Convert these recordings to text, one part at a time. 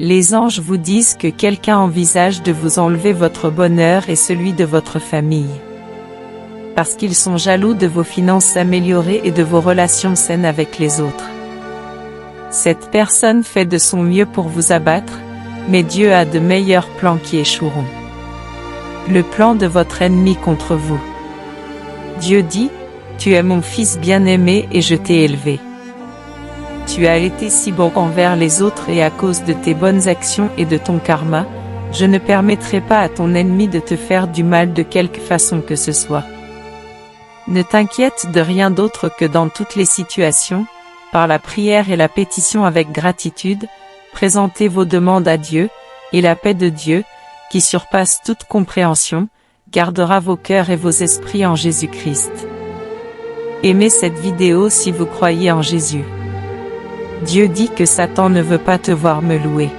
Les anges vous disent que quelqu'un envisage de vous enlever votre bonheur et celui de votre famille. Parce qu'ils sont jaloux de vos finances améliorées et de vos relations saines avec les autres. Cette personne fait de son mieux pour vous abattre, mais Dieu a de meilleurs plans qui échoueront. Le plan de votre ennemi contre vous. Dieu dit, « Tu es mon fils bien-aimé et je t'ai élevé. » Tu as été si bon envers les autres et à cause de tes bonnes actions et de ton karma, je ne permettrai pas à ton ennemi de te faire du mal de quelque façon que ce soit. Ne t'inquiète de rien d'autre que dans toutes les situations, par la prière et la pétition avec gratitude, présentez vos demandes à Dieu, et la paix de Dieu, qui surpasse toute compréhension, gardera vos cœurs et vos esprits en Jésus-Christ. Aimez cette vidéo si vous croyez en Jésus. Dieu dit que Satan ne veut pas te voir me louer.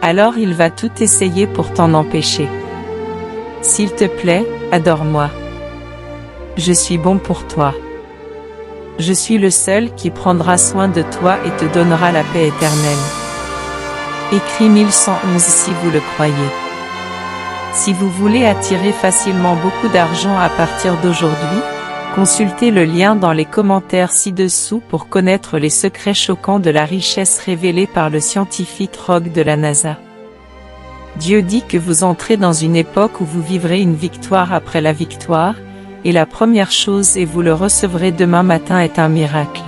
Alors il va tout essayer pour t'en empêcher. S'il te plaît, adore-moi. Je suis bon pour toi. Je suis le seul qui prendra soin de toi et te donnera la paix éternelle. Écrit 1111 si vous le croyez. Si vous voulez attirer facilement beaucoup d'argent à partir d'aujourd'hui, consultez le lien dans les commentaires ci-dessous pour connaître les secrets choquants de la richesse révélée par le scientifique Rogue de la NASA. Dieu dit que vous entrez dans une époque où vous vivrez une victoire après la victoire, et la première chose et vous le recevrez demain matin est un miracle.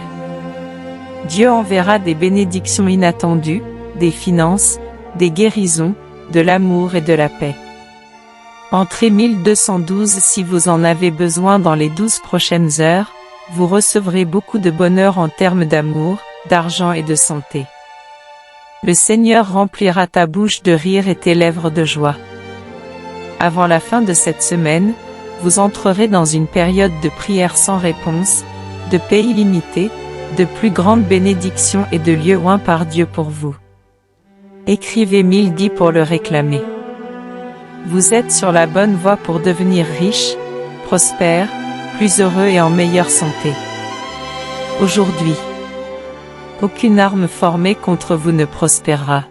Dieu enverra des bénédictions inattendues, des finances, des guérisons, de l'amour et de la paix. Entrez 1212 si vous en avez besoin dans les 12 prochaines heures, vous recevrez beaucoup de bonheur en termes d'amour, d'argent et de santé. Le Seigneur remplira ta bouche de rire et tes lèvres de joie. Avant la fin de cette semaine, vous entrerez dans une période de prière sans réponse, de paix illimitée, de plus grandes bénédictions et de lieux oints par Dieu pour vous. Écrivez 1010 pour le réclamer. Vous êtes sur la bonne voie pour devenir riche, prospère, plus heureux et en meilleure santé. Aujourd'hui, aucune arme formée contre vous ne prospérera.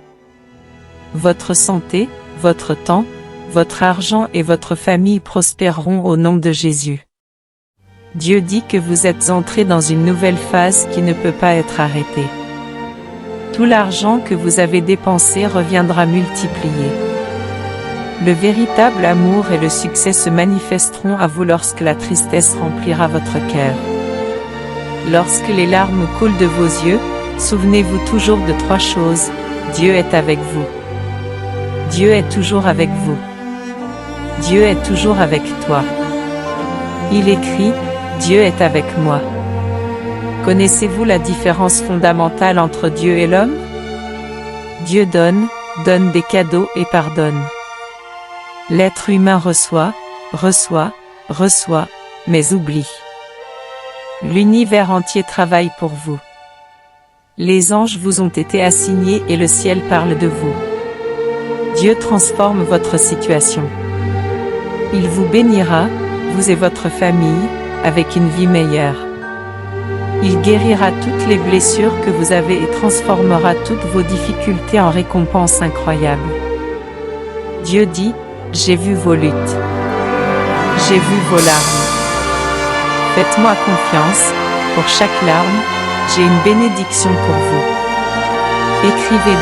Votre santé, votre temps, votre argent et votre famille prospéreront au nom de Jésus. Dieu dit que vous êtes entrés dans une nouvelle phase qui ne peut pas être arrêtée. Tout l'argent que vous avez dépensé reviendra multiplié. Le véritable amour et le succès se manifesteront à vous lorsque la tristesse remplira votre cœur. Lorsque les larmes coulent de vos yeux, souvenez-vous toujours de 3 choses. Dieu est avec vous. Dieu est toujours avec vous. Dieu est toujours avec toi. Il écrit, Dieu est avec moi. Connaissez-vous la différence fondamentale entre Dieu et l'homme? Dieu donne des cadeaux et pardonne. L'être humain reçoit, mais oublie. L'univers entier travaille pour vous. Les anges vous ont été assignés et le ciel parle de vous. Dieu transforme votre situation. Il vous bénira, vous et votre famille, avec une vie meilleure. Il guérira toutes les blessures que vous avez et transformera toutes vos difficultés en récompenses incroyables. Dieu dit, j'ai vu vos luttes. J'ai vu vos larmes. Faites-moi confiance, pour chaque larme, j'ai une bénédiction pour vous. Écrivez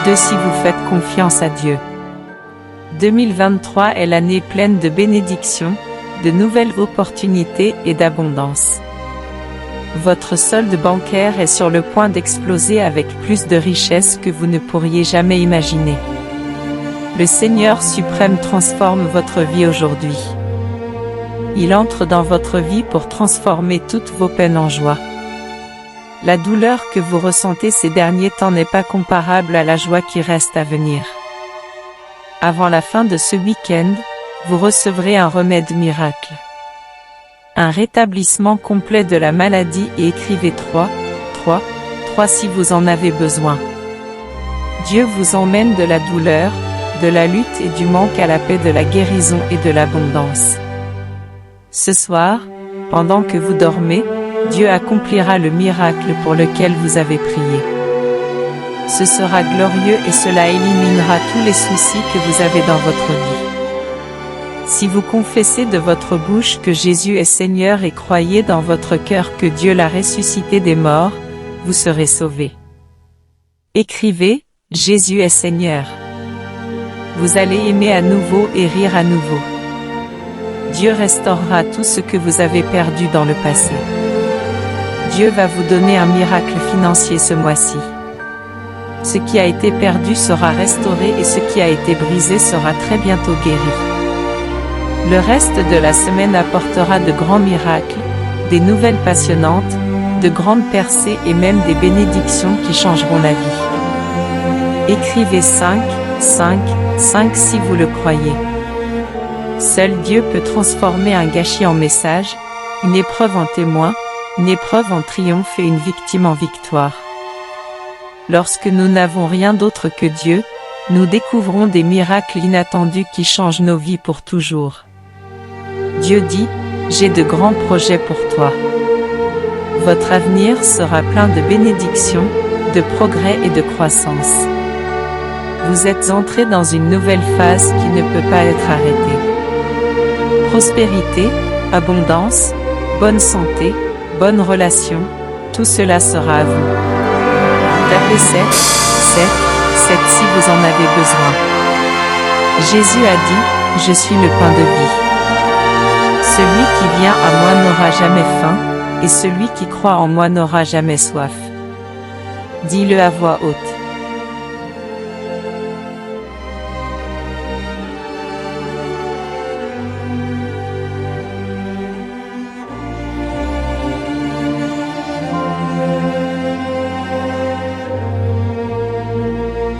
2 si vous faites confiance à Dieu. 2023 est l'année pleine de bénédictions, de nouvelles opportunités et d'abondance. Votre solde bancaire est sur le point d'exploser avec plus de richesses que vous ne pourriez jamais imaginer. Le Seigneur suprême transforme votre vie aujourd'hui. Il entre dans votre vie pour transformer toutes vos peines en joie. La douleur que vous ressentez ces derniers temps n'est pas comparable à la joie qui reste à venir. Avant la fin de ce week-end, vous recevrez un remède miracle. Un rétablissement complet de la maladie et écrivez 3 si vous en avez besoin. Dieu vous emmène de la douleur, de la lutte et du manque à la paix de la guérison et de l'abondance. Ce soir, pendant que vous dormez, Dieu accomplira le miracle pour lequel vous avez prié. Ce sera glorieux et cela éliminera tous les soucis que vous avez dans votre vie. Si vous confessez de votre bouche que Jésus est Seigneur et croyez dans votre cœur que Dieu l'a ressuscité des morts, vous serez sauvés. Écrivez, Jésus est Seigneur. Vous allez aimer à nouveau et rire à nouveau. Dieu restaurera tout ce que vous avez perdu dans le passé. Dieu va vous donner un miracle financier ce mois-ci. Ce qui a été perdu sera restauré et ce qui a été brisé sera très bientôt guéri. Le reste de la semaine apportera de grands miracles, des nouvelles passionnantes, de grandes percées et même des bénédictions qui changeront la vie. Écrivez 5, 5, 5 si vous le croyez. Seul Dieu peut transformer un gâchis en message, une épreuve en témoin, une épreuve en triomphe et une victime en victoire. Lorsque nous n'avons rien d'autre que Dieu, nous découvrons des miracles inattendus qui changent nos vies pour toujours. Dieu dit, « J'ai de grands projets pour toi. » Votre avenir sera plein de bénédictions, de progrès et de croissance. Vous êtes entré dans une nouvelle phase qui ne peut pas être arrêtée. Prospérité, abondance, bonne santé, bonnes relations, tout cela sera à vous. Tapez 7, 7, 7 si vous en avez besoin. Jésus a dit, « Je suis le pain de vie. Celui qui vient à moi n'aura jamais faim, et celui qui croit en moi n'aura jamais soif. » Dis-le à voix haute.